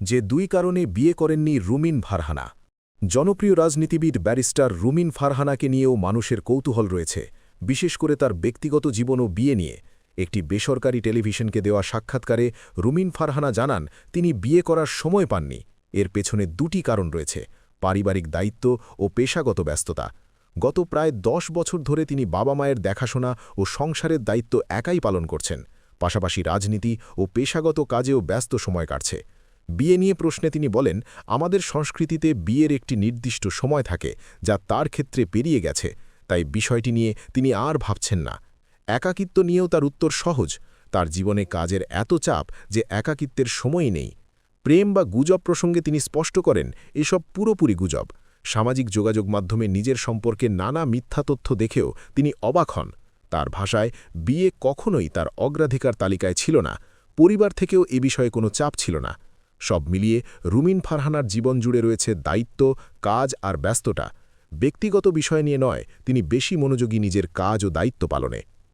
যে দুই কারণে বিয়ে করেননি রুমিন ফারহানা। জনপ্রিয় রাজনীতিবিদ ব্যারিস্টার রুমিন ফারহানাকে নিয়েও মানুষের কৌতূহল রয়েছে, বিশেষ করে তার ব্যক্তিগত জীবন ও বিয়ে নিয়ে। একটি বেসরকারি টেলিভিশনকে দেওয়া সাক্ষাৎকারে রুমিন ফারহানা জানান তিনি বিয়ে করার সময় পাননি। এর পেছনে দুটি কারণ রয়েছে: পারিবারিক দায়িত্ব ও পেশাগত ব্যস্ততা। গত প্রায় ১০ বছর ধরে তিনি বাবা মায়ের দেখাশোনা ও সংসারের দায়িত্ব একাই পালন করছেন, পাশাপাশি রাজনীতি ও পেশাগত কাজেও ব্যস্ত সময় কাটছে। বিয়ে নিয়ে প্রশ্নে তিনি বলেন, আমাদের সংস্কৃতিতে বিয়ের একটি নির্দিষ্ট সময় থাকে, যা তার ক্ষেত্রে পেরিয়ে গেছে, তাই বিষয়টি নিয়ে তিনি আর ভাবছেন না। একাকিত্ব নিয়েও তার উত্তর সহজ, তার জীবনে কাজের এত চাপ যে একাকিত্বের সময়ই নেই। প্রেম বা গুজব প্রসঙ্গে তিনি স্পষ্ট করেন, এসব পুরোপুরি গুজব। সামাজিক যোগাযোগ মাধ্যমে নিজের সম্পর্কে নানা মিথ্যা তথ্য দেখেও তিনি অবাক হন। তার ভাষায়, বিয়ে কখনোই তার অগ্রাধিকার তালিকায় ছিল না, পরিবার থেকেও এ বিষয়ে কোনো চাপ ছিল না। সব মিলিয়ে রুমিন ফারহানার জীবন জুড়ে রয়েছে দায়িত্ব, কাজ আর ব্যস্ততা। ব্যক্তিগত বিষয় নিয়ে নয়, তিনি বেশি মনোযোগী নিজের কাজ ও দায়িত্ব পালনে।